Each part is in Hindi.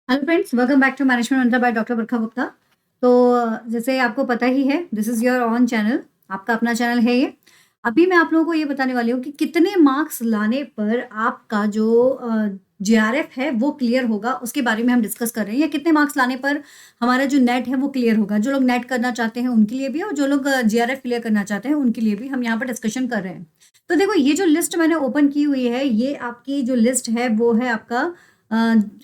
Hello friends, welcome back to management mantra by doctor Barkha Gupta. तो जैसे आपको पता ही है, this is your own channel, आपका अपना चैनल है ये। अभी मैं आप लोगों को ये बताने वाली हूँ कि कितने मार्क्स लाने पर आपका जो जीआरएफ है वो क्लियर होगा, उसके बारे में हम डिस्कस कर रहे हैं। या कितने मार्क्स लाने पर हमारा जो नेट है वो क्लियर होगा। जो लोग नेट करना चाहते हैं उनके लिए भी, और जो लोग जीआरएफ क्लियर करना चाहते हैं उनके लिए भी हम यहाँ पर डिस्कशन कर रहे हैं। तो देखो, ये जो लिस्ट मैंने ओपन की हुई है, ये आपकी जो लिस्ट है वो है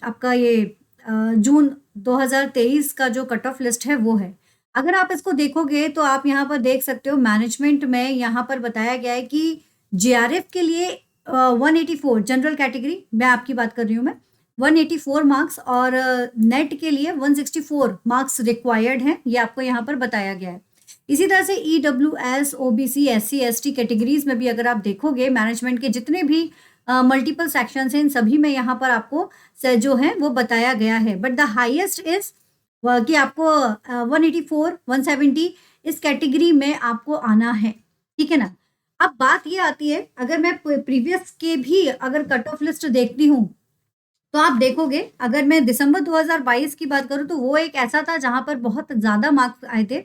आपका ये जून 2023 का जो कट ऑफ लिस्ट है वो है। अगर आप इसको देखोगे तो आप यहाँ पर देख सकते हो, मैनेजमेंट में यहाँ पर बताया गया है कि जीआरएफ के लिए 184 जनरल कैटेगरी में आपकी बात कर रही हूँ मैं, 184 मार्क्स, और नेट के लिए 164 मार्क्स रिक्वायर्ड हैं, ये आपको यहाँ पर बताया गया है। इसी तरह से EWS, OBC, SC, ST categories में भी अगर आप देखोगे, मैनेजमेंट के जितने भी मल्टीपल सेक्शंस हैं, इन सभी में यहाँ पर आपको जो है वो बताया गया है। बट द हाईएस्ट इज कि आपको 184, 170 इस कैटेगरी में आपको आना है, ठीक है ना। अब बात ये आती है, अगर मैं प्रीवियस के भी अगर कट ऑफ लिस्ट देखती हूँ तो आप देखोगे, अगर मैं दिसंबर 2022 की बात करूँ तो वो एक ऐसा था जहां पर बहुत ज़्यादा मार्क्स आए थे।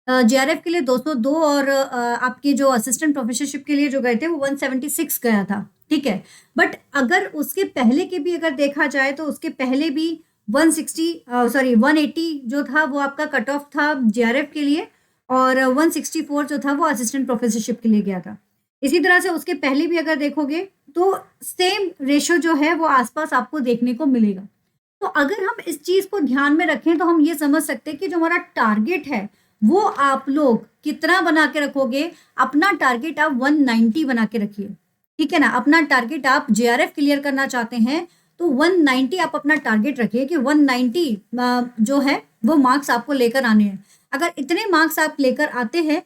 जीआरएफ के लिए 202, और आपके जो असिस्टेंट प्रोफेसरशिप के लिए जो गए थे वो 176 गया था, ठीक है। बट अगर उसके पहले के भी अगर देखा जाए तो उसके पहले भी 180 जो था वो आपका कट ऑफ था जीआरएफ के लिए, और 164 जो था वो असिस्टेंट प्रोफेसरशिप के लिए गया था। इसी तरह से उसके पहले भी अगर देखोगे तो सेम रेशो जो है वो आसपास आपको देखने को मिलेगा। तो अगर हम इस चीज को ध्यान में रखें तो हम ये समझ सकते हैं कि जो हमारा टारगेट है वो आप लोग कितना बना के रखोगे। अपना टारगेट आप 190 बना के रखिए, ठीक है ना। अपना टारगेट, आप जेआरएफ क्लियर करना चाहते हैं तो 190 आप अपना टारगेट रखिए कि 190 जो है वो मार्क्स आपको लेकर आने हैं। अगर इतने मार्क्स आप लेकर आते हैं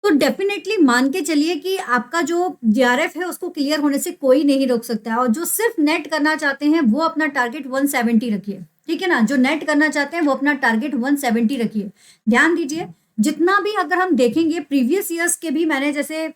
तो डेफिनेटली मान के चलिए कि आपका जो जीआरएफ है उसको क्लियर होने से कोई नहीं रोक सकता है। और जो सिर्फ नेट करना चाहते हैं वो अपना टारगेट 170 रखिए, ठीक है ना। जो नेट करना चाहते हैं वो अपना टारगेट 170 रखिए। ध्यान दीजिए, जितना भी अगर हम देखेंगे प्रीवियस ईयर्स के भी, मैंने जैसे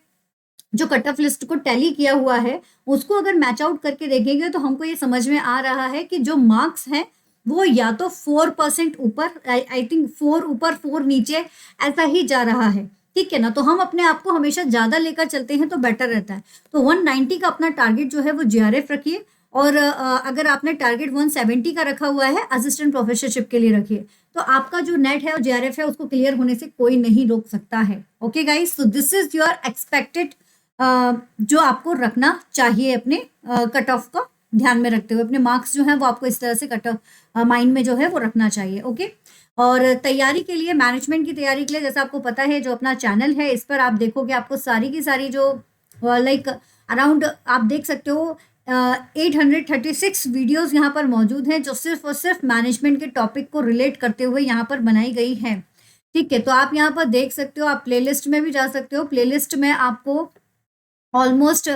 जो कट ऑफ लिस्ट को टैली किया हुआ है उसको अगर मैच आउट करके देखेंगे तो हमको ये समझ में आ रहा है कि जो मार्क्स है वो या तो 4% ऊपर, आई थिंक 4 ऊपर 4 नीचे, ऐसा ही जा रहा है, ठीक है ना। तो हम अपने आप को हमेशा ज्यादा लेकर चलते हैं तो बेटर रहता है। तो 190 का अपना टारगेट जो है वो जीआरएफ रखिए, और अगर आपने टारगेट 170 का रखा हुआ है असिस्टेंट प्रोफेसरशिप के लिए रखिए। तो आपका जो नेट है और जीआरएफ है उसको क्लियर होने से कोई नहीं रोक सकता है। ओके गाइस, तो दिस इज योर एक्सपेक्टेड जो आपको रखना चाहिए अपने कट ऑफ का ध्यान में रखते हुए। अपने मार्क्स जो है वो आपको इस तरह से कट ऑफ माइंड में जो है वो रखना चाहिए। ओके, और तैयारी के लिए, मैनेजमेंट की तैयारी के लिए, जैसा आपको पता है जो अपना चैनल है इस पर आप देखोगे आपको सारी की सारी जो लाइक अराउंड आप देख सकते हो 836 वीडियोस यहाँ पर मौजूद हैं जो सिर्फ और सिर्फ मैनेजमेंट के टॉपिक को रिलेट करते हुए यहाँ पर बनाई गई हैं, ठीक है। तो आप यहाँ पर देख सकते हो, आप प्लेलिस्ट में भी जा सकते हो। प्लेलिस्ट में आपको ऑलमोस्ट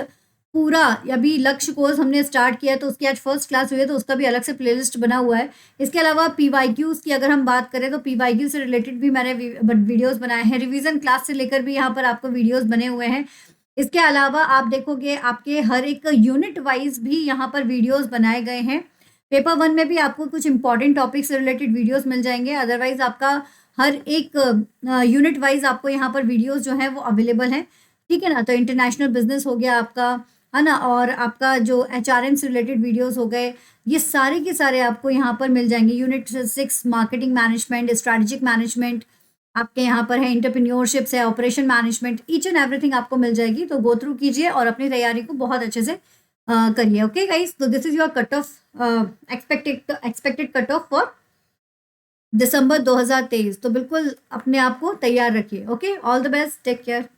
पूरा, अभी लक्ष्य कोर्स हमने स्टार्ट किया तो उसकी आज फर्स्ट क्लास हुई है तो उसका भी अलग से प्लेलिस्ट बना हुआ है। इसके अलावा पीवाईक्यूज की अगर हम बात करें तो पीवाईक्यू से रिलेटेड भी मैंने वीडियोस बनाए हैं। रिवीजन क्लास से लेकर भी यहाँ पर आपको वीडियोस बने हुए हैं। इसके अलावा आप देखोगे आपके हर एक यूनिट वाइज भी यहाँ पर वीडियोस बनाए गए हैं। पेपर 1 में भी आपको कुछ इंपॉर्टेंट टॉपिक से रिलेटेड वीडियोस मिल जाएंगे। अदरवाइज आपका हर एक यूनिट वाइज आपको यहाँ पर वीडियोस जो है वो अवेलेबल हैं, ठीक है ना। तो इंटरनेशनल बिजनेस हो गया आपका, है ना, और आपका जो HRM से रिलेटेड वीडियोस हो गए, ये सारे के सारे आपको यहाँ पर मिल जाएंगे। Unit 6 marketing management, strategic management आपके यहाँ पर है, एंटरप्रेन्योरशिप है, operation management, each and everything आपको मिल जाएगी। तो गो थ्रू कीजिए और अपनी तैयारी को बहुत अच्छे से करिए। ओके गाइस, तो this is your cut off expected cut off for December 2023। तो बिल्कुल अपने आप को तैयार रखिए। Okay, all the best, take care.